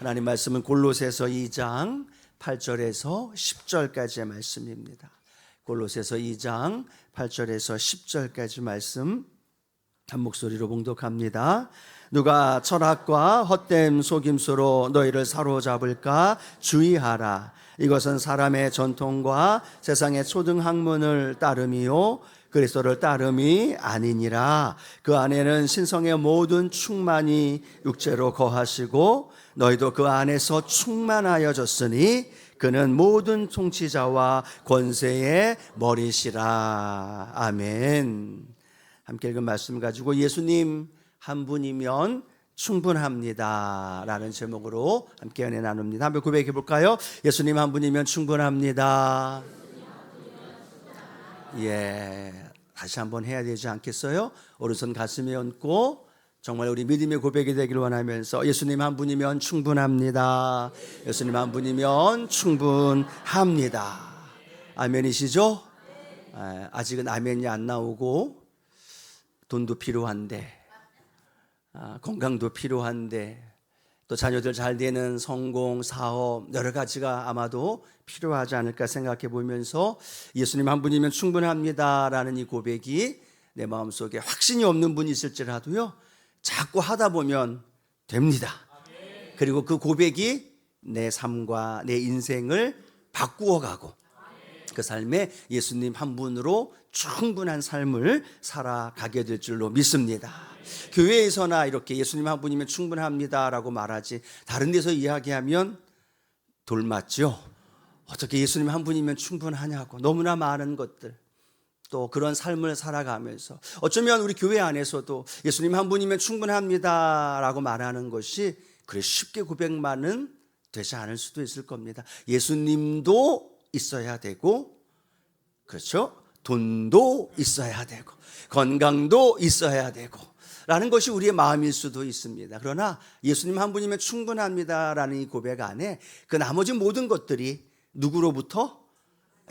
하나님 말씀은 골로새서 2장 8절에서 10절까지의 말씀입니다. 골로새서 2장 8절에서 10절까지 말씀 한 목소리로 봉독합니다. 누가 철학과 헛된 속임수로 너희를 사로잡을까 주의하라. 이것은 사람의 전통과 세상의 초등학문을 따름이요 그리스도를 따름이 아니니라. 그 안에는 신성의 모든 충만이 육체로 거하시고 너희도 그 안에서 충만하여졌으니 그는 모든 통치자와 권세의 머리시라. 아멘. 함께 읽은 말씀 가지고 예수님 한 분이면 충분합니다 라는 제목으로 함께 은혜 나눕니다. 한번 고백해 볼까요? 예수님 한 분이면 충분합니다. 예, 다시 한번 해야 되지 않겠어요? 오른손 가슴에 얹고 정말 우리 믿음의 고백이 되길 원하면서 예수님 한 분이면 충분합니다. 예수님 한 분이면 충분합니다. 아멘이시죠? 아직은 아멘이 안 나오고 돈도 필요한데 건강도 필요한데 또 자녀들 잘 되는 성공, 사업 여러 가지가 아마도 필요하지 않을까 생각해 보면서 예수님 한 분이면 충분합니다라는 이 고백이 내 마음속에 확신이 없는 분이 있을지라도요 자꾸 하다 보면 됩니다. 그리고 그 고백이 내 삶과 내 인생을 바꾸어가고 그 삶에 예수님 한 분으로 충분한 삶을 살아가게 될 줄로 믿습니다. 교회에서나 이렇게 예수님 한 분이면 충분합니다라고 말하지 다른 데서 이야기하면 돌맞죠. 어떻게 예수님 한 분이면 충분하냐고 너무나 많은 것들 또 그런 삶을 살아가면서 어쩌면 우리 교회 안에서도 예수님 한 분이면 충분합니다라고 말하는 것이 그래 쉽게 고백만은 되지 않을 수도 있을 겁니다. 예수님도 있어야 되고 그렇죠? 돈도 있어야 되고 건강도 있어야 되고 라는 것이 우리의 마음일 수도 있습니다. 그러나 예수님 한 분이면 충분합니다라는 이 고백 안에 그 나머지 모든 것들이 누구로부터?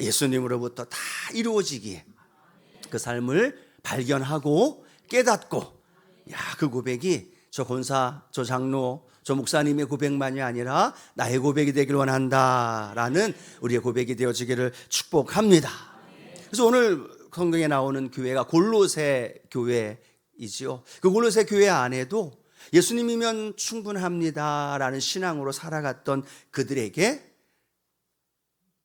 예수님으로부터 다 이루어지기에 그 삶을 발견하고 깨닫고 그 고백이 저 권사, 저 장로, 저 목사님의 고백만이 아니라 나의 고백이 되길 원한다라는 우리의 고백이 되어지기를 축복합니다. 그래서 오늘 성경에 나오는 교회가 골로새 교회이지요. 그 골로새 교회 안에도 예수님이면 충분합니다라는 신앙으로 살아갔던 그들에게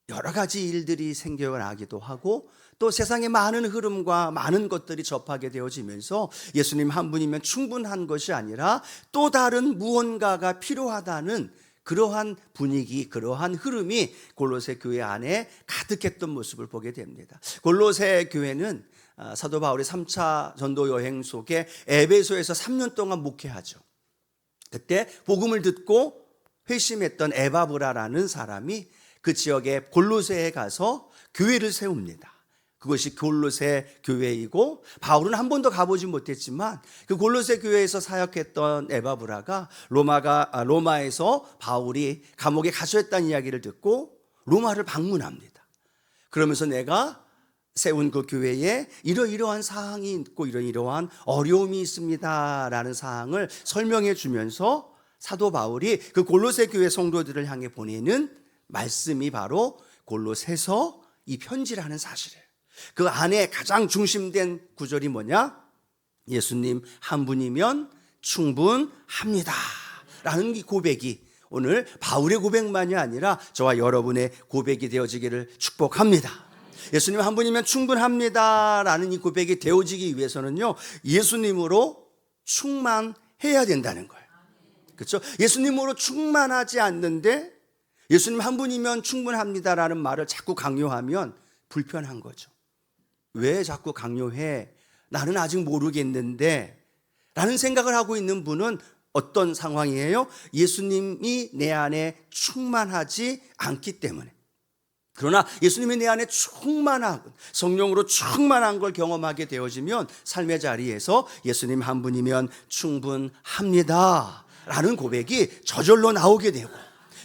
여러 가지 일들이 생겨나기도 하고 또 세상의 많은 흐름과 많은 것들이 접하게 되어지면서 예수님 한 분이면 충분한 것이 아니라 또 다른 무언가가 필요하다는 그러한 분위기, 그러한 흐름이 골로새 교회 안에 가득했던 모습을 보게 됩니다. 골로새 교회는 사도 바울의 3차 전도 여행 속에 에베소에서 3년 동안 목회하죠. 그때 복음을 듣고 회심했던 에바브라라는 사람이 그 지역의 골로새에 가서 교회를 세웁니다. 그것이 골로새 교회이고 바울은 한 번도 가보지 못했지만 그 골로새 교회에서 사역했던 에바브라가 로마에서 바울이 감옥에 갇혀있다는 이야기를 듣고 로마를 방문합니다. 그러면서 내가 세운 그 교회에 이러이러한 사항이 있고 이러이러한 어려움이 있습니다 라는 사항을 설명해 주면서 사도 바울이 그 골로새 교회 성도들을 향해 보내는 말씀이 바로 골로새서 이 편지라는 사실이에요. 그 안에 가장 중심된 구절이 뭐냐? 예수님 한 분이면 충분합니다 라는 이 고백이 오늘 바울의 고백만이 아니라 저와 여러분의 고백이 되어지기를 축복합니다. 예수님 한 분이면 충분합니다 라는 이 고백이 되어지기 위해서는요 예수님으로 충만해야 된다는 거예요. 그렇죠? 예수님으로 충만하지 않는데 예수님 한 분이면 충분합니다라는 말을 자꾸 강요하면 불편한 거죠. 왜 자꾸 강요해? 나는 아직 모르겠는데 라는 생각을 하고 있는 분은 어떤 상황이에요? 예수님이 내 안에 충만하지 않기 때문에. 그러나 예수님이 내 안에 충만한 성령으로 충만한 걸 경험하게 되어지면 삶의 자리에서 예수님 한 분이면 충분합니다 라는 고백이 저절로 나오게 되고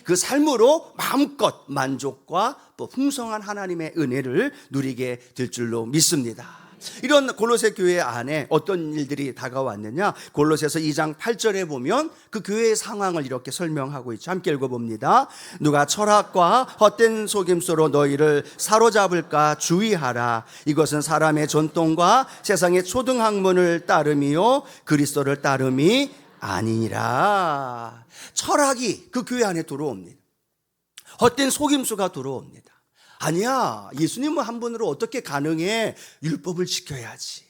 그 삶으로 마음껏 만족과 또 풍성한 하나님의 은혜를 누리게 될 줄로 믿습니다. 이런 골로새 교회 안에 어떤 일들이 다가왔느냐? 골로새서 2장 8절에 보면 그 교회의 상황을 이렇게 설명하고 있죠. 함께 읽어봅니다. 누가 철학과 헛된 속임수로 너희를 사로잡을까 주의하라. 이것은 사람의 전통과 세상의 초등학문을 따름이요 그리스도를 따름이 아니니라. 철학이 그 교회 안에 들어옵니다. 헛된 속임수가 들어옵니다. 아니야, 예수님은 한 분으로 어떻게 가능해? 율법을 지켜야지.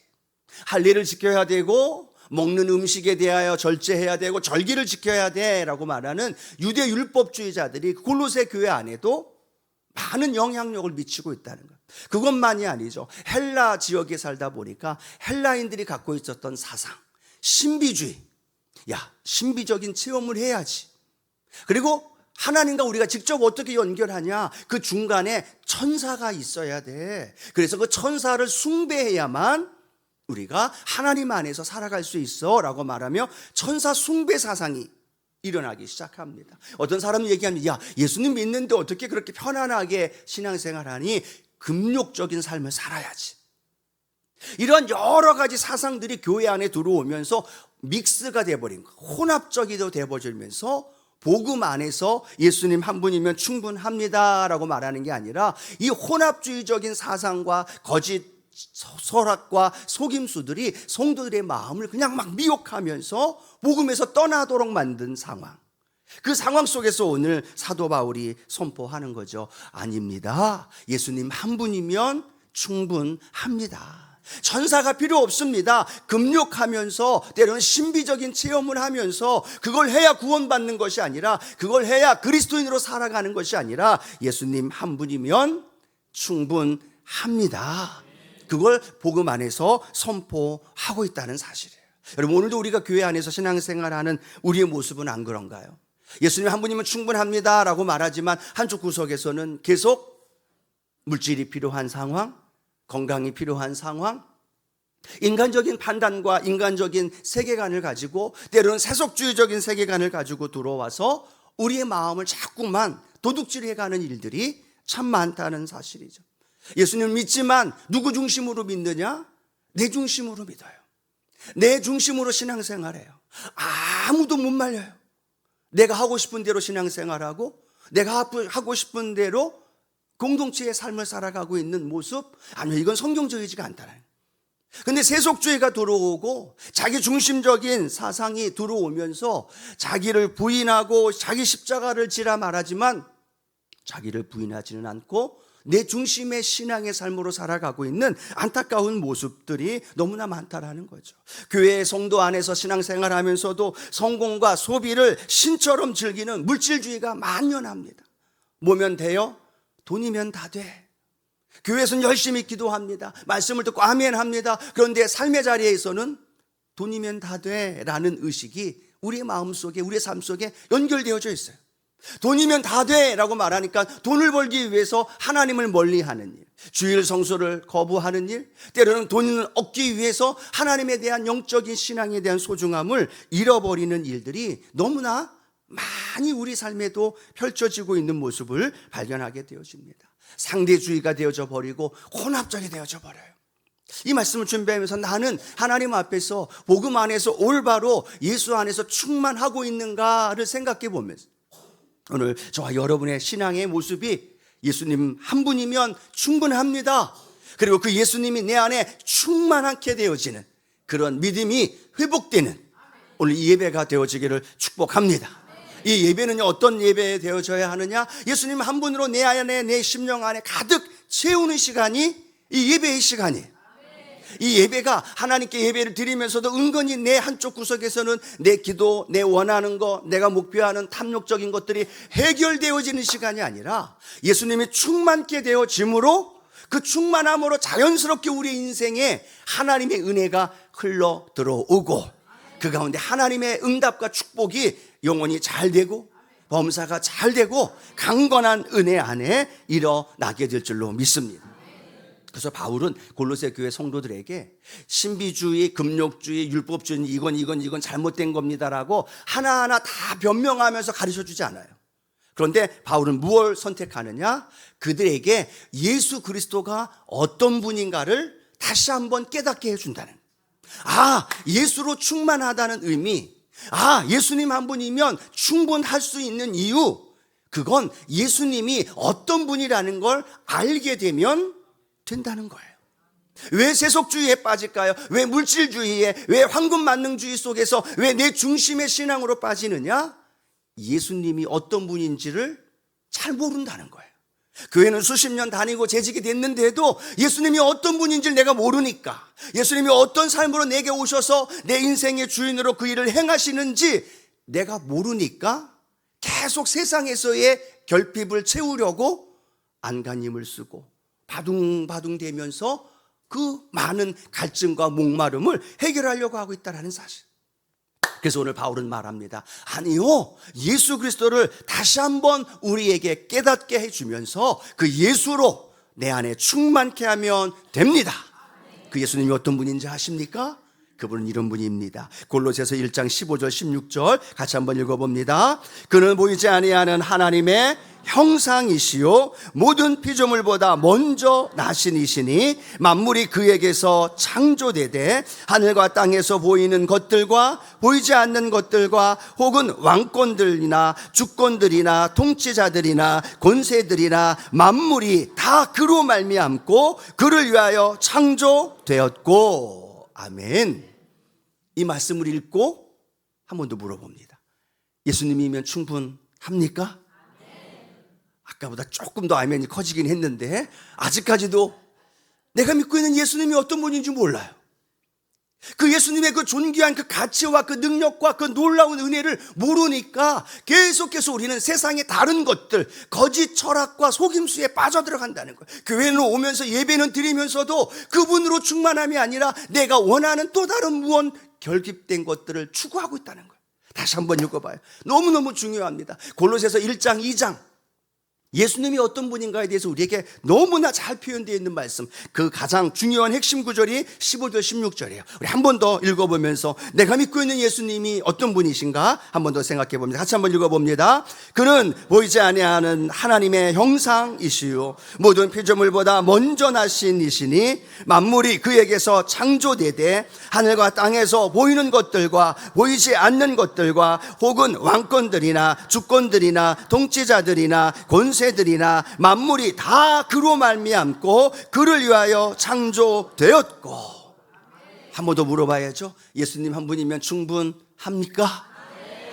할례를 지켜야 되고 먹는 음식에 대하여 절제해야 되고 절기를 지켜야 돼라고 말하는 유대 율법주의자들이 골로새 교회 안에도 많은 영향력을 미치고 있다는 것. 그것만이 아니죠. 헬라 지역에 살다 보니까 헬라인들이 갖고 있었던 사상, 신비주의. 야, 신비적인 체험을 해야지. 그리고 하나님과 우리가 직접 어떻게 연결하냐? 그 중간에 천사가 있어야 돼. 그래서 그 천사를 숭배해야만 우리가 하나님 안에서 살아갈 수 있어 라고 말하며 천사 숭배 사상이 일어나기 시작합니다. 어떤 사람은 얘기합니다. 야, 예수님 믿는데 어떻게 그렇게 편안하게 신앙생활하니? 금욕적인 삶을 살아야지. 이런 여러 가지 사상들이 교회 안에 들어오면서 믹스가 돼버린 거예요. 혼합적이 돼버리면서 복음 안에서 예수님 한 분이면 충분합니다라고 말하는 게 아니라 이 혼합주의적인 사상과 거짓 설학과 속임수들이 성도들의 마음을 그냥 막 미혹하면서 복음에서 떠나도록 만든 상황. 그 상황 속에서 오늘 사도 바울이 선포하는 거죠. 아닙니다. 예수님 한 분이면 충분합니다. 천사가 필요 없습니다. 금욕하면서 때로는 신비적인 체험을 하면서 그걸 해야 구원받는 것이 아니라, 그걸 해야 그리스도인으로 살아가는 것이 아니라 예수님 한 분이면 충분합니다. 그걸 복음 안에서 선포하고 있다는 사실이에요. 여러분, 오늘도 우리가 교회 안에서 신앙생활하는 우리의 모습은 안 그런가요? 예수님 한 분이면 충분합니다 라고 말하지만 한쪽 구석에서는 계속 물질이 필요한 상황, 건강이 필요한 상황, 인간적인 판단과 인간적인 세계관을 가지고 때로는 세속주의적인 세계관을 가지고 들어와서 우리의 마음을 자꾸만 도둑질해가는 일들이 참 많다는 사실이죠. 예수님을 믿지만 누구 중심으로 믿느냐? 내 중심으로 믿어요. 내 중심으로 신앙생활해요. 아무도 못 말려요. 내가 하고 싶은 대로 신앙생활하고 내가 하고 싶은 대로 공동체의 삶을 살아가고 있는 모습, 아니요, 이건 성경적이지가 않다는. 근데 세속주의가 들어오고 자기 중심적인 사상이 들어오면서 자기를 부인하고 자기 십자가를 지라 말하지만 자기를 부인하지는 않고 내 중심의 신앙의 삶으로 살아가고 있는 안타까운 모습들이 너무나 많다라는 거죠. 교회의 성도 안에서 신앙생활하면서도 성공과 소비를 신처럼 즐기는 물질주의가 만연합니다. 뭐면 돼요? 돈이면 다 돼. 교회에서는 열심히 기도합니다. 말씀을 듣고 아멘 합니다. 그런데 삶의 자리에서는 돈이면 다 돼 라는 의식이 우리의 마음속에, 우리의 삶 속에 연결되어져 있어요. 돈이면 다 돼 라고 말하니까 돈을 벌기 위해서 하나님을 멀리하는 일, 주일 성수를 거부하는 일, 때로는 돈을 얻기 위해서 하나님에 대한 영적인 신앙에 대한 소중함을 잃어버리는 일들이 너무나 많이 우리 삶에도 펼쳐지고 있는 모습을 발견하게 되어집니다. 상대주의가 되어져 버리고 혼합적이 되어져 버려요. 이 말씀을 준비하면서 나는 하나님 앞에서 복음 안에서 올바로 예수 안에서 충만하고 있는가를 생각해 보면서 오늘 저와 여러분의 신앙의 모습이 예수님 한 분이면 충분합니다. 그리고 그 예수님이 내 안에 충만하게 되어지는 그런 믿음이 회복되는 오늘 이 예배가 되어지기를 축복합니다. 이 예배는 어떤 예배 되어져야 하느냐? 예수님 한 분으로 내 안에, 내 심령 안에 가득 채우는 시간이 이 예배의 시간이에요. 이 예배가 하나님께 예배를 드리면서도 은근히 내 한쪽 구석에서는 내 기도, 내 원하는 것, 내가 목표하는 탐욕적인 것들이 해결되어지는 시간이 아니라 예수님이 충만케 되어짐으로 그 충만함으로 자연스럽게 우리 인생에 하나님의 은혜가 흘러 들어오고 그 가운데 하나님의 응답과 축복이 영혼이 잘 되고 범사가 잘 되고 강건한 은혜 안에 일어나게 될 줄로 믿습니다. 그래서 바울은 골로새 교회 성도들에게 신비주의, 금욕주의, 율법주의 이건 잘못된 겁니다라고 하나하나 다 변명하면서 가르쳐주지 않아요. 그런데 바울은 무엇을 선택하느냐? 그들에게 예수 그리스도가 어떤 분인가를 다시 한번 깨닫게 해준다는, 예수로 충만하다는 의미, 예수님 한 분이면 충분할 수 있는 이유, 그건 예수님이 어떤 분이라는 걸 알게 되면 된다는 거예요. 왜 세속주의에 빠질까요? 왜 물질주의에, 왜 황금만능주의 속에서 왜 내 중심의 신앙으로 빠지느냐? 예수님이 어떤 분인지를 잘 모른다는 거예요. 교회는 수십 년 다니고 재직이 됐는데도 예수님이 어떤 분인지를 내가 모르니까, 예수님이 어떤 삶으로 내게 오셔서 내 인생의 주인으로 그 일을 행하시는지 내가 모르니까 계속 세상에서의 결핍을 채우려고 안간힘을 쓰고 바둥바둥 대면서 그 많은 갈증과 목마름을 해결하려고 하고 있다는 사실. 그래서 오늘 바울은 말합니다. 아니요, 예수 그리스도를 다시 한번 우리에게 깨닫게 해주면서 그 예수로 내 안에 충만케 하면 됩니다. 그 예수님이 어떤 분인지 아십니까? 그분은 이런 분입니다. 골로새서 1장 15절 16절 같이 한번 읽어봅니다. 그는 보이지 아니하는 하나님의 형상이시요 모든 피조물보다 먼저 나신 이시니 만물이 그에게서 창조되되 하늘과 땅에서 보이는 것들과 보이지 않는 것들과 혹은 왕권들이나 주권들이나 통치자들이나 권세들이나 만물이 다 그로 말미암고 그를 위하여 창조되었고. 아멘. 이 말씀을 읽고 한 번 더 물어봅니다. 예수님이면 충분합니까? 아까보다 조금 더 아멘이 커지긴 했는데 아직까지도 내가 믿고 있는 예수님이 어떤 분인지 몰라요. 그 예수님의 그 존귀한 그 가치와 그 능력과 그 놀라운 은혜를 모르니까 계속해서 우리는 세상의 다른 것들, 거짓 철학과 속임수에 빠져들어간다는 거예요. 교회는 오면서 예배는 드리면서도 그분으로 충만함이 아니라 내가 원하는 또 다른 무언 결핍된 것들을 추구하고 있다는 거예요. 다시 한번 읽어봐요. 너무너무 중요합니다. 골로새서 1장 2장 예수님이 어떤 분인가에 대해서 우리에게 너무나 잘 표현되어 있는 말씀, 그 가장 중요한 핵심 구절이 15절 16절이에요. 우리 한 번 더 읽어보면서 내가 믿고 있는 예수님이 어떤 분이신가 한 번 더 생각해 봅니다. 같이 한번 읽어봅니다. 그는 보이지 아니하는 하나님의 형상이시요 모든 피조물보다 먼저 나신 이시니 만물이 그에게서 창조되되 하늘과 땅에서 보이는 것들과 보이지 않는 것들과 혹은 왕권들이나 주권들이나 통치자들이나 권세들이나 만물이 다 그로 말미암고 그를 위하여 창조되었고. 한 번 더 물어봐야죠. 예수님 한 분이면 충분합니까?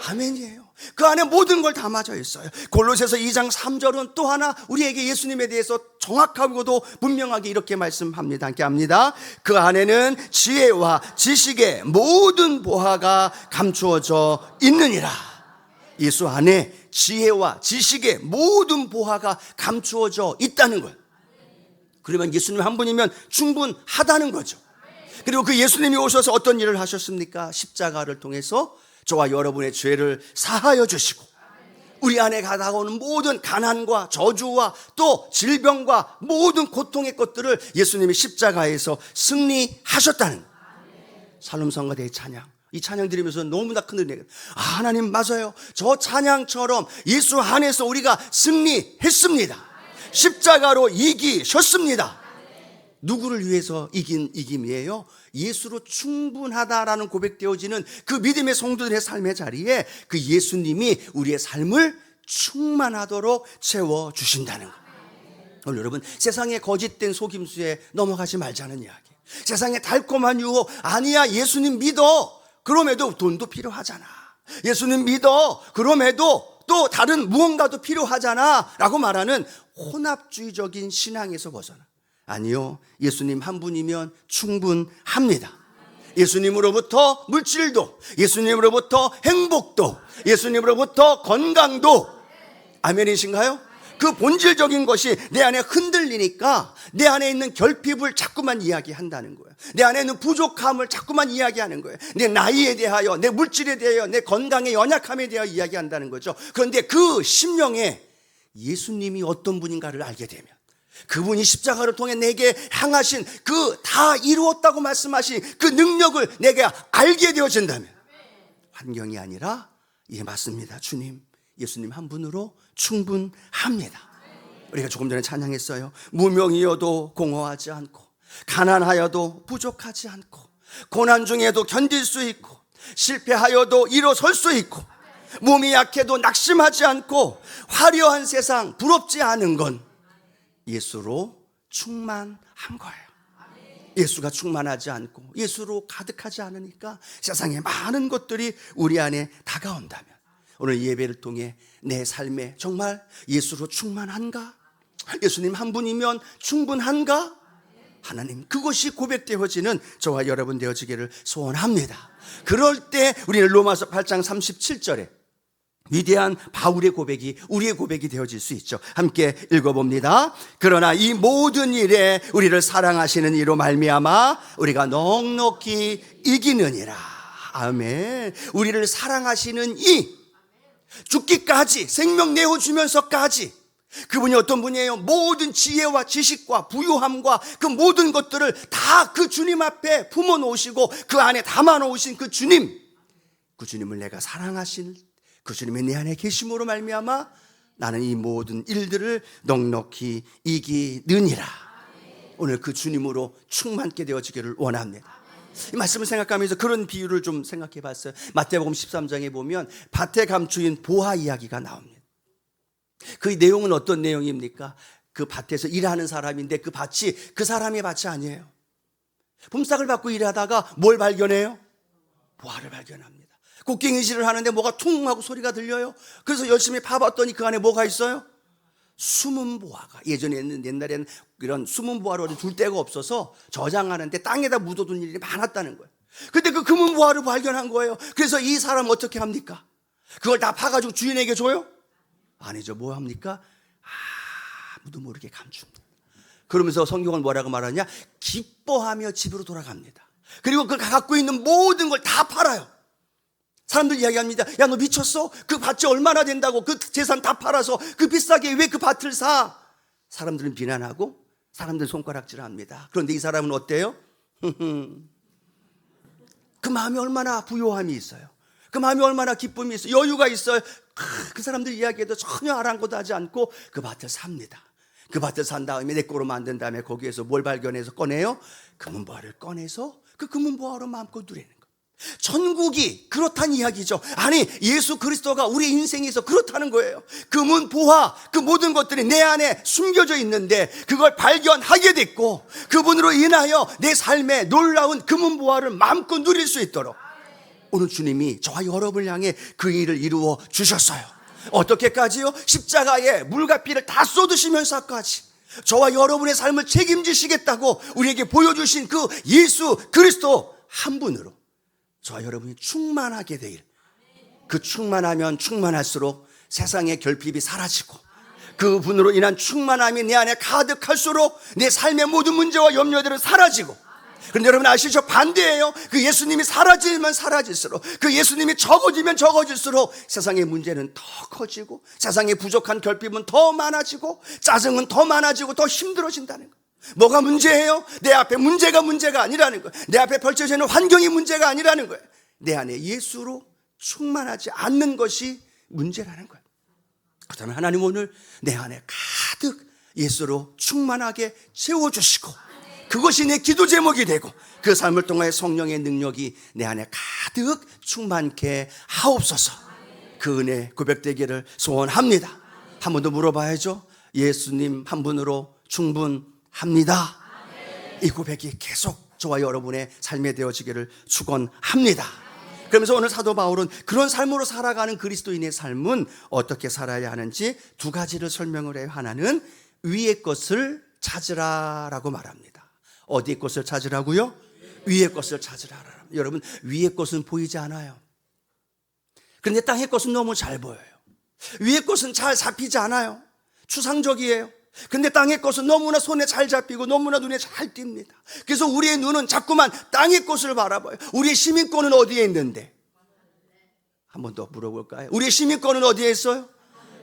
아멘이에요. 그 안에 모든 걸 담아져 있어요. 골로새서 2장 3절은 또 하나 우리에게 예수님에 대해서 정확하고도 분명하게 이렇게 말씀합니다. 함께 합니다. 그 안에는 지혜와 지식의 모든 보화가 감추어져 있느니라. 예수 안에 지혜와 지식의 모든 보화가 감추어져 있다는 거예요. 그러면 예수님 한 분이면 충분하다는 거죠. 그리고 그 예수님이 오셔서 어떤 일을 하셨습니까? 십자가를 통해서 저와 여러분의 죄를 사하여 주시고 우리 안에 다가오는 모든 가난과 저주와 또 질병과 모든 고통의 것들을 예수님이 십자가에서 승리하셨다는 살름성가대의 찬양. 이 찬양 드리면서 너무나 큰 은혜가, 하나님 맞아요. 저 찬양처럼 예수 안에서 우리가 승리했습니다. 십자가로 이기셨습니다. 누구를 위해서 이긴 이김이에요? 예수로 충분하다라는 고백되어지는 그 믿음의 성도들의 삶의 자리에 그 예수님이 우리의 삶을 충만하도록 채워주신다는 것. 오늘 여러분, 세상의 거짓된 속임수에 넘어가지 말자는 이야기. 세상의 달콤한 유혹, 아니야 예수님 믿어, 그럼에도 돈도 필요하잖아. 예수님 믿어, 그럼에도 또 다른 무언가도 필요하잖아 라고 말하는 혼합주의적인 신앙에서 벗어나. 아니요, 예수님 한 분이면 충분합니다. 예수님으로부터 물질도, 예수님으로부터 행복도, 예수님으로부터 건강도. 아멘이신가요? 그 본질적인 것이 내 안에 흔들리니까 내 안에 있는 결핍을 자꾸만 이야기한다는 거예요. 내 안에 있는 부족함을 자꾸만 이야기하는 거예요. 내 나이에 대하여, 내 물질에 대하여, 내 건강의 연약함에 대하여 이야기한다는 거죠. 그런데 그 심령에 예수님이 어떤 분인가를 알게 되면, 그분이 십자가를 통해 내게 향하신 그 다 이루었다고 말씀하신 그 능력을 내게 알게 되어진다면, 환경이 아니라, 예 맞습니다, 주님, 예수님 한 분으로 충분합니다. 우리가 조금 전에 찬양했어요. 무명이어도 공허하지 않고 가난하여도 부족하지 않고, 고난 중에도 견딜 수 있고, 실패하여도 일어설 수 있고, 몸이 약해도 낙심하지 않고, 화려한 세상 부럽지 않은 건 예수로 충만한 거예요. 예수가 충만하지 않고 예수로 가득하지 않으니까 세상에 많은 것들이 우리 안에 다가온다면, 오늘 이 예배를 통해 내 삶에 정말 예수로 충만한가? 예수님 한 분이면 충분한가? 하나님, 그것이 고백되어지는 저와 여러분 되어지기를 소원합니다. 그럴 때 우리는 로마서 8장 37절에 위대한 바울의 고백이 우리의 고백이 되어질 수 있죠. 함께 읽어봅니다. 그러나 이 모든 일에 우리를 사랑하시는 이로 말미암아 우리가 넉넉히 이기느니라. 아멘. 우리를 사랑하시는 이, 죽기까지 생명 내어주면서까지, 그분이 어떤 분이에요? 모든 지혜와 지식과 부유함과 그 모든 것들을 다 그 주님 앞에 품어 놓으시고 그 안에 담아 놓으신 그 주님, 그 주님을 내가 사랑하신 그 주님의 내 안에 계심으로 말미암아 나는 이 모든 일들을 넉넉히 이기느니라. 오늘 그 주님으로 충만케 되어지기를 원합니다. 이 말씀을 생각하면서 그런 비유를 좀 생각해 봤어요. 마태복음 13장에 보면 밭에 감추인 보화 이야기가 나옵니다. 그 내용은 어떤 내용입니까? 그 밭에서 일하는 사람인데 그 밭이 그 사람의 밭이 아니에요. 품삯을 받고 일하다가 뭘 발견해요? 보화를 발견합니다. 곡괭이질을 하는데 뭐가 퉁 하고 소리가 들려요. 그래서 열심히 파봤더니 그 안에 뭐가 있어요? 숨은 보화가. 옛날에는 이런 숨은 보화를 둘 데가 없어서 저장하는데 땅에다 묻어둔 일이 많았다는 거예요. 근데 그 금은 보화를 발견한 거예요. 그래서 이 사람 어떻게 합니까? 그걸 다 파가지고 주인에게 줘요? 아니죠. 뭐 합니까? 아무도 모르게 감춥니다. 그러면서 성경은 뭐라고 말하냐? 기뻐하며 집으로 돌아갑니다. 그리고 그 갖고 있는 모든 걸 다 팔아요. 사람들 이야기합니다. 야, 너 미쳤어? 그 밭이 얼마나 된다고 그 재산 다 팔아서 그 비싸게 왜 그 밭을 사? 사람들은 비난하고 사람들은 손가락질합니다. 그런데 이 사람은 어때요? 그 마음이 얼마나 부요함이 있어요. 그 마음이 얼마나 기쁨이 있어요. 여유가 있어요. 그 사람들 이야기에도 전혀 아랑곳 하지 않고 그 밭을 삽니다. 그 밭을 산 다음에 내 거로 만든 다음에 거기에서 뭘 발견해서 꺼내요? 금은보화를 꺼내서 그 금은보화로 마음껏 누리는 거예요. 천국이 그렇다는 이야기죠. 아니, 예수 그리스도가 우리 인생에서 그렇다는 거예요. 금은 보화, 그 모든 것들이 내 안에 숨겨져 있는데 그걸 발견하게 됐고 그분으로 인하여 내 삶에 놀라운 금은 보화를 마음껏 누릴 수 있도록 오늘 주님이 저와 여러분을 향해 그 일을 이루어 주셨어요. 어떻게까지요? 십자가에 물과 피를 다 쏟으시면서까지 저와 여러분의 삶을 책임지시겠다고 우리에게 보여주신 그 예수 그리스도 한 분으로 저와 여러분이 충만하게 되길, 그 충만하면 충만할수록 세상의 결핍이 사라지고 그분으로 인한 충만함이 내 안에 가득할수록 내 삶의 모든 문제와 염려들은 사라지고, 그런데 여러분 아시죠? 반대예요. 그 예수님이 사라지면 사라질수록, 그 예수님이 적어지면 적어질수록 세상의 문제는 더 커지고 세상의 부족한 결핍은 더 많아지고 짜증은 더 많아지고 더 힘들어진다는 거예요. 뭐가 문제예요? 내 앞에 문제가 아니라는 거예요. 내 앞에 펼쳐져 있는 환경이 문제가 아니라는 거예요. 내 안에 예수로 충만하지 않는 것이 문제라는 거예요. 그렇다면 하나님 오늘 내 안에 가득 예수로 충만하게 채워주시고 그것이 내 기도 제목이 되고 그 삶을 통해 성령의 능력이 내 안에 가득 충만케 하옵소서. 그 은혜 고백되기를 소원합니다. 한 번 더 물어봐야죠. 예수님 한 분으로 충분합니다. 이 고백이 계속 저와 여러분의 삶에 되어지기를 축원합니다. 그러면서 오늘 사도 바울은 그런 삶으로 살아가는 그리스도인의 삶은 어떻게 살아야 하는지 두 가지를 설명을 해요. 하나는 위의 것을 찾으라라고 말합니다. 어디의 것을 찾으라고요? 위의 것을 찾으라. 여러분, 위의 것은 보이지 않아요. 그런데 땅의 것은 너무 잘 보여요. 위의 것은 잘 잡히지 않아요. 추상적이에요. 근데 땅의 것은 너무나 손에 잘 잡히고 너무나 눈에 잘 띕니다. 그래서 우리의 눈은 자꾸만 땅의 것을 바라봐요. 우리의 시민권은 어디에 있는데? 한 번 더 물어볼까요? 우리의 시민권은 어디에 있어요?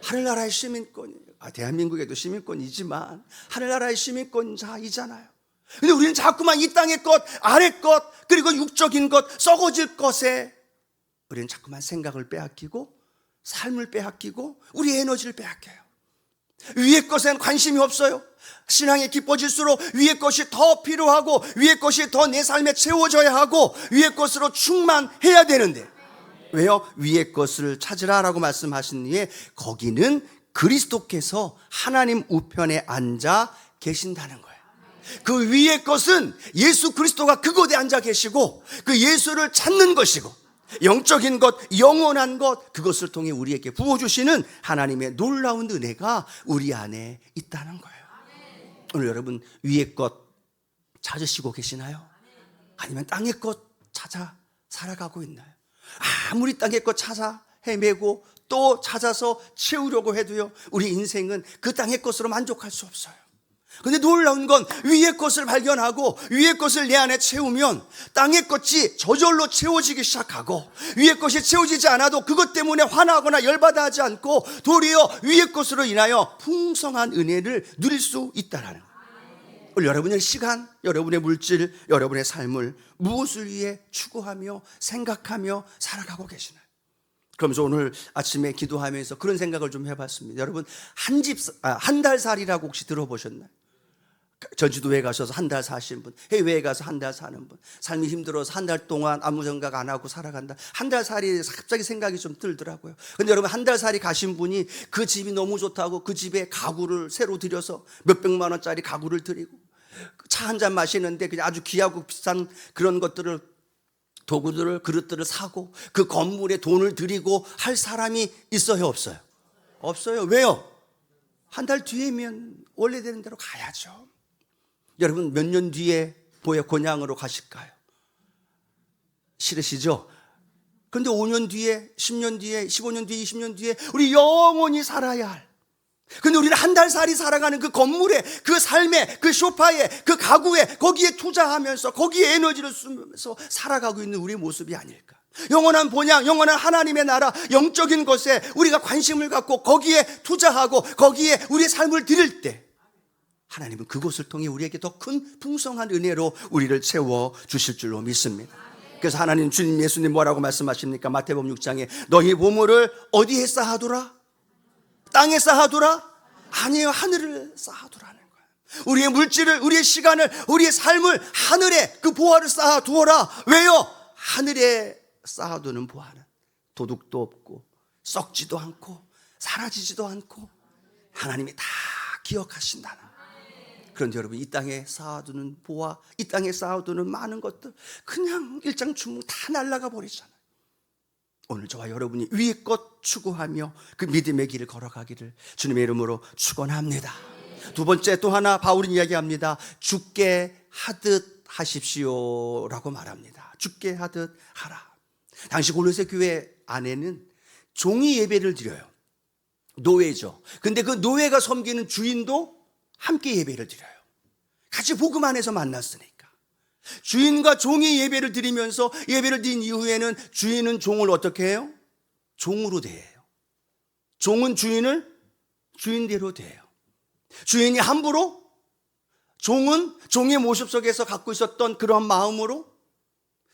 하늘나라의 시민권이에요. 대한민국에도 시민권이지만 하늘나라의 시민권자이잖아요. 근데 우리는 자꾸만 이 땅의 것, 아래 것, 그리고 육적인 것, 썩어질 것에 우리는 자꾸만 생각을 빼앗기고 삶을 빼앗기고 우리 에너지를 빼앗겨요. 위의 것엔 관심이 없어요. 신앙이 깊어질수록 위의 것이 더 필요하고 위의 것이 더 내 삶에 채워져야 하고 위의 것으로 충만해야 되는데, 왜요? 위의 것을 찾으라라고 말씀하신 뒤에 거기는 그리스도께서 하나님 우편에 앉아 계신다는 거예요. 그 위의 것은 예수 그리스도가 그곳에 앉아 계시고 그 예수를 찾는 것이고, 영적인 것, 영원한 것, 그것을 통해 우리에게 부어주시는 하나님의 놀라운 은혜가 우리 안에 있다는 거예요. 오늘 여러분 위의 것 찾으시고 계시나요? 아니면 땅의 것 찾아 살아가고 있나요? 아무리 땅의 것 찾아 헤매고 또 찾아서 채우려고 해도요, 우리 인생은 그 땅의 것으로 만족할 수 없어요. 근데 놀라운 건 위의 것을 발견하고 위의 것을 내 안에 채우면 땅의 것이 저절로 채워지기 시작하고, 위의 것이 채워지지 않아도 그것 때문에 화나거나 열받아 하지 않고 도리어 위의 것으로 인하여 풍성한 은혜를 누릴 수 있다는 거예요. 오늘 여러분의 시간, 여러분의 물질, 여러분의 삶을 무엇을 위해 추구하며 생각하며 살아가고 계시나요? 그러면서 오늘 아침에 기도하면서 그런 생각을 좀 해봤습니다. 여러분 한 달 살이라고 혹시 들어보셨나요? 전주도에 가셔서 한 달 사신 분, 해외에 가서 한 달 사는 분, 삶이 힘들어서 한 달 동안 아무 생각 안 하고 살아간다. 한 달 살이 갑자기 생각이 좀 들더라고요. 근데 여러분 한 달 살이 가신 분이 그 집이 너무 좋다고 그 집에 가구를 새로 들여서 몇백만 원짜리 가구를 들이고 차 한 잔 마시는데 그냥 아주 귀하고 비싼 그런 것들을, 도구들을, 그릇들을 사고 그 건물에 돈을 들이고 할 사람이 있어요, 없어요? 없어요. 왜요? 한 달 뒤에면 원래되는 대로 가야죠. 여러분 몇 년 뒤에 고향으로 가실까요? 싫으시죠? 그런데 5년 뒤에, 10년 뒤에, 15년 뒤에, 20년 뒤에 우리 영원히 살아야 할, 근데 우리는 한 달 살이 살아가는 그 건물에, 그 삶에, 그 소파에, 그 가구에, 거기에 투자하면서 거기에 에너지를 쓰면서 살아가고 있는 우리의 모습이 아닐까. 영원한 본향, 영원한 하나님의 나라, 영적인 것에 우리가 관심을 갖고 거기에 투자하고 거기에 우리의 삶을 드릴 때 하나님은 그곳을 통해 우리에게 더 큰 풍성한 은혜로 우리를 채워주실 줄로 믿습니다. 그래서 하나님, 주님 예수님 뭐라고 말씀하십니까? 마태복음 6장에 너희 보물을 어디에 쌓아두라? 땅에 쌓아두라? 아니에요. 하늘을 쌓아두라는 거예요. 우리의 물질을, 우리의 시간을, 우리의 삶을 하늘에 그 보화를 쌓아두어라. 왜요? 하늘에 쌓아두는 보화는 도둑도 없고 썩지도 않고 사라지지도 않고 하나님이 다 기억하신다는 거예요. 그런데 여러분 이 땅에 쌓아두는 보화, 이 땅에 쌓아두는 많은 것들 그냥 일장춘몽 다 날아가 버리잖아요. 오늘 저와 여러분이 위의 것 추구하며 그 믿음의 길을 걸어가기를 주님의 이름으로 축원합니다. 두 번째 또 하나 바울은 이야기합니다. 죽게 하듯 하십시오라고 말합니다. 죽게 하듯 하라. 당시 골로새 교회 안에는 종이 예배를 드려요. 노예죠. 근데 그 노예가 섬기는 주인도 함께 예배를 드려요. 같이 복음 안에서 만났으니까. 주인과 종이 예배를 드리면서 예배를 드린 이후에는 주인은 종을 어떻게 해요? 종으로 대해요. 종은 주인을 주인대로 대해요. 주인이 함부로, 종은 종의 모습 속에서 갖고 있었던 그런 마음으로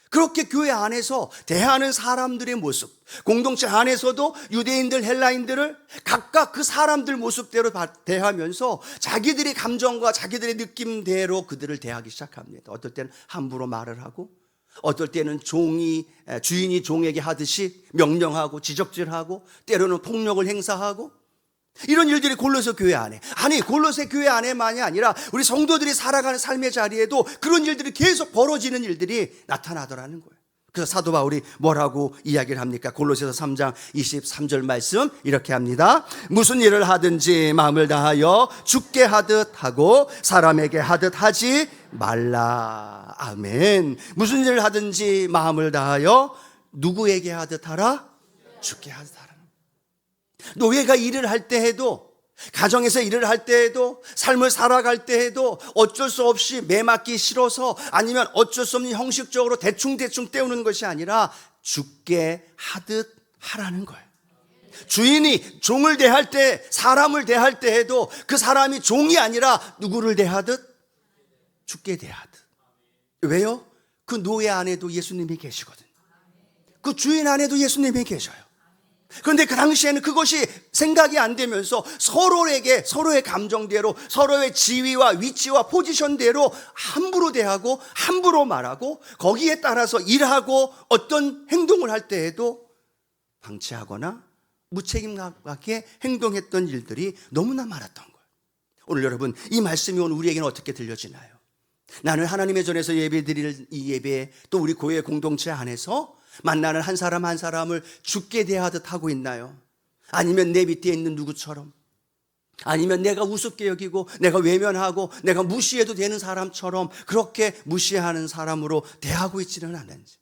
그렇게 교회 안에서 대하는 사람들의 모습, 공동체 안에서도 유대인들, 헬라인들을 각각 그 사람들 모습대로 대하면서 자기들의 감정과 자기들의 느낌대로 그들을 대하기 시작합니다. 어떨 때는 함부로 말을 하고, 어떨 때는 주인이 종에게 하듯이 명령하고 지적질하고, 때로는 폭력을 행사하고, 이런 일들이 골로새 교회 안에, 아니 골로새 교회 안에만이 아니라 우리 성도들이 살아가는 삶의 자리에도 그런 일들이 계속 벌어지는 일들이 나타나더라는 거예요. 그래서 사도 바울이 뭐라고 이야기를 합니까? 골로새서 3장 23절 말씀 이렇게 합니다. 무슨 일을 하든지 마음을 다하여 주께 하듯 하고 사람에게 하듯 하지 말라. 아멘. 무슨 일을 하든지 마음을 다하여 누구에게 하듯 하라? 주께 하듯 하라. 노예가 일을 할 때 해도, 가정에서 일을 할 때 해도, 삶을 살아갈 때 해도 어쩔 수 없이 매맞기 싫어서, 아니면 어쩔 수 없는 형식적으로 대충 때우는 것이 아니라 주께 하듯 하라는 거예요. 주인이 종을 대할 때, 사람을 대할 때 해도 그 사람이 종이 아니라 누구를 대하듯? 주께 대하듯. 왜요? 그 노예 안에도 예수님이 계시거든요. 그 주인 안에도 예수님이 계셔요. 그런데 그 당시에는 그것이 생각이 안 되면서 서로에게 서로의 감정대로 서로의 지위와 위치와 포지션대로 함부로 대하고 함부로 말하고 거기에 따라서 일하고 어떤 행동을 할 때에도 방치하거나 무책임하게 행동했던 일들이 너무나 많았던 거예요. 오늘 여러분, 이 말씀이 오늘 우리에게는 어떻게 들려지나요? 나는 하나님의 전에서 예배드릴 이 예배, 또 우리 교회 공동체 안에서 만나는 한 사람 한 사람을 죽게 대하듯 하고 있나요? 아니면 내 밑에 있는 누구처럼, 아니면 내가 우습게 여기고 내가 외면하고 내가 무시해도 되는 사람처럼 그렇게 무시하는 사람으로 대하고 있지는 않은지.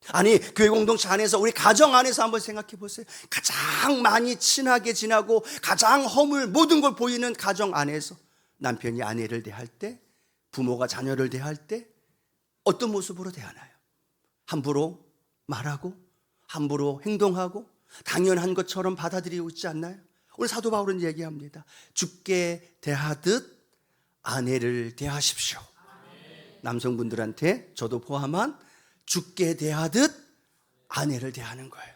아니, 교회 공동체 안에서 우리 가정 안에서 한번 생각해 보세요. 가장 많이 친하게 지나고 가장 허물 모든 걸 보이는 가정 안에서 남편이 아내를 대할 때, 부모가 자녀를 대할 때 어떤 모습으로 대하나요? 함부로 말하고 함부로 행동하고 당연한 것처럼 받아들이고 있지 않나요? 오늘 사도 바울은 얘기합니다. 죽게 대하듯 아내를 대하십시오. 남성분들한테 저도 포함한 죽게 대하듯 아내를 대하는 거예요.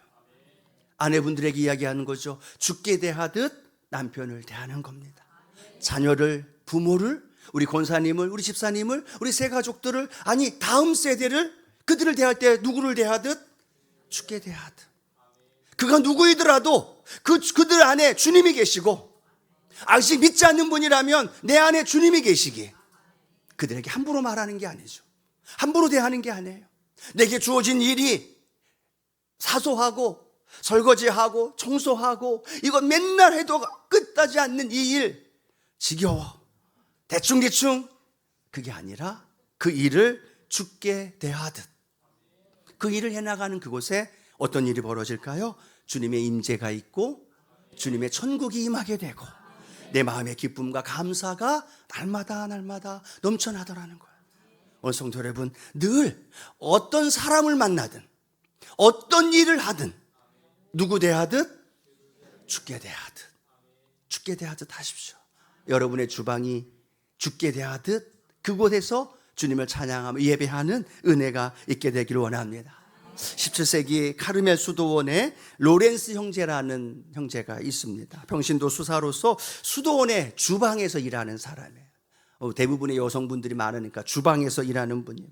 아내분들에게 이야기하는 거죠. 죽게 대하듯 남편을 대하는 겁니다. 자녀를, 부모를, 우리 권사님을, 우리 집사님을, 우리 새 가족들을, 아니 다음 세대를, 그들을 대할 때 누구를 대하듯? 죽게 대하듯. 그가 누구이더라도 그들 안에 주님이 계시고, 아직 믿지 않는 분이라면 내 안에 주님이 계시기에 그들에게 함부로 말하는 게 아니죠. 함부로 대하는 게 아니에요. 내게 주어진 일이 사소하고 설거지하고 청소하고 이건 맨날 해도 끝나지 않는 이 일, 지겨워, 대충 그게 아니라 그 일을 죽게 대하듯 그 일을 해나가는 그곳에 어떤 일이 벌어질까요? 주님의 임재가 있고 주님의 천국이 임하게 되고 내 마음의 기쁨과 감사가 날마다 넘쳐나더라는 거예요. 오늘 성도 여러분, 늘 어떤 사람을 만나든 어떤 일을 하든 누구 대하듯? 죽게 대하듯 하십시오. 여러분의 주방이 죽게 대하듯 그곳에서 주님을 찬양하며 예배하는 은혜가 있게 되기를 원합니다. 17세기 카르멜 수도원에 로렌스 형제라는 형제가 있습니다. 평신도 수사로서 수도원의 주방에서 일하는 사람이에요. 대부분의 여성분들이 많으니까 주방에서 일하는 분이에요.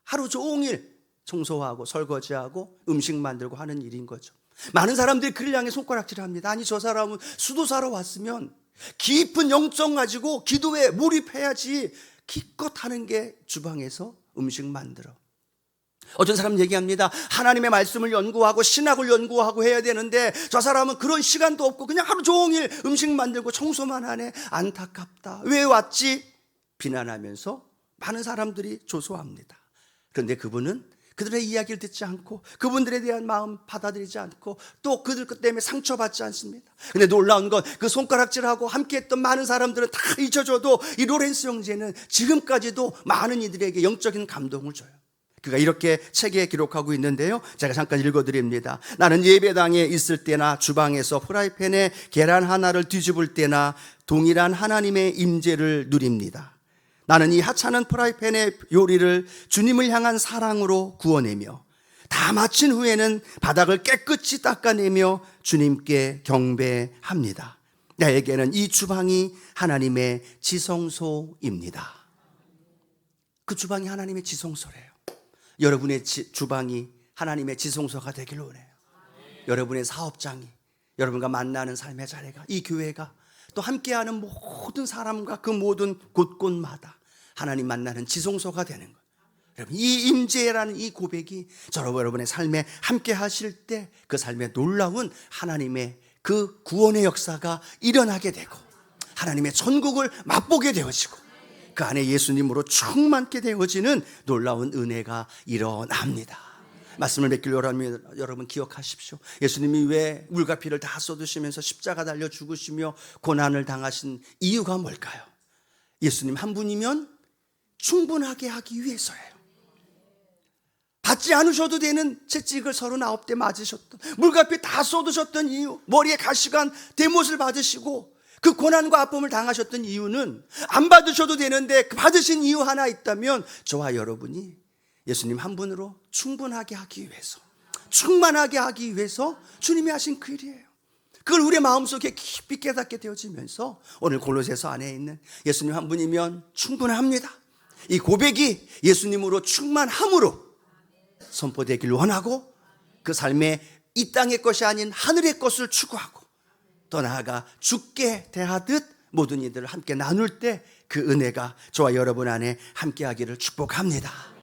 하루 종일 청소하고 설거지하고 음식 만들고 하는 일인 거죠. 많은 사람들이 그를 향해 손가락질합니다. 아니, 저 사람은 수도사로 왔으면 깊은 영성 가지고 기도에 몰입해야지 기껏 하는 게 주방에서 음식 만들어. 어떤 사람 얘기합니다. 하나님의 말씀을 연구하고 신학을 연구하고 해야 되는데 저 사람은 그런 시간도 없고 그냥 하루 종일 음식 만들고 청소만 하네. 안타깝다. 왜 왔지? 비난하면서 많은 사람들이 조소합니다. 그런데 그분은 그들의 이야기를 듣지 않고 그분들에 대한 마음 받아들이지 않고 또 그들 때문에 상처받지 않습니다. 근데 놀라운 건 그 손가락질하고 함께했던 많은 사람들은 다 잊혀져도 이 로렌스 형제는 지금까지도 많은 이들에게 영적인 감동을 줘요. 그가 이렇게 책에 기록하고 있는데요, 제가 잠깐 읽어드립니다. 나는 예배당에 있을 때나 주방에서 프라이팬에 계란 하나를 뒤집을 때나 동일한 하나님의 임재를 누립니다. 나는 이 하찮은 프라이팬의 요리를 주님을 향한 사랑으로 구워내며 다 마친 후에는 바닥을 깨끗이 닦아내며 주님께 경배합니다. 나에게는 이 주방이 하나님의 지성소입니다. 그 주방이 하나님의 지성소래요. 여러분의 주방이 하나님의 지성소가 되기를 원해요. 여러분의 사업장이, 여러분과 만나는 삶의 자리가, 이 교회가, 또 함께하는 모든 사람과 그 모든 곳곳마다 하나님 만나는 지성소가 되는 거예요. 여러분, 이 임재라는 이 고백이 여러분의 삶에 함께 하실 때 그 삶에 놀라운 하나님의 그 구원의 역사가 일어나게 되고 하나님의 천국을 맛보게 되어지고 그 안에 예수님으로 충만케 되어지는 놀라운 은혜가 일어납니다. 말씀을 맺길 여러분 기억하십시오. 예수님이 왜 물과 피를 다 쏟으시면서 십자가 달려 죽으시며 고난을 당하신 이유가 뭘까요? 예수님 한 분이면 충분하게 하기 위해서예요. 받지 않으셔도 되는 채찍을 39대 맞으셨던, 물과 피 다 쏟으셨던 이유, 머리에 가시관 대못을 받으시고 그 고난과 아픔을 당하셨던 이유는 안 받으셔도 되는데 그 받으신 이유 하나 있다면 저와 여러분이 예수님 한 분으로 충분하게 하기 위해서, 충만하게 하기 위해서 주님이 하신 그 일이에요. 그걸 우리의 마음속에 깊이 깨닫게 되어지면서 오늘 골로새서 안에 있는 예수님 한 분이면 충분합니다, 이 고백이 예수님으로 충만함으로 선포되기를 원하고, 그 삶에 이 땅의 것이 아닌 하늘의 것을 추구하고, 더 나아가 죽게 대하듯 모든 이들을 함께 나눌 때 그 은혜가 저와 여러분 안에 함께하기를 축복합니다.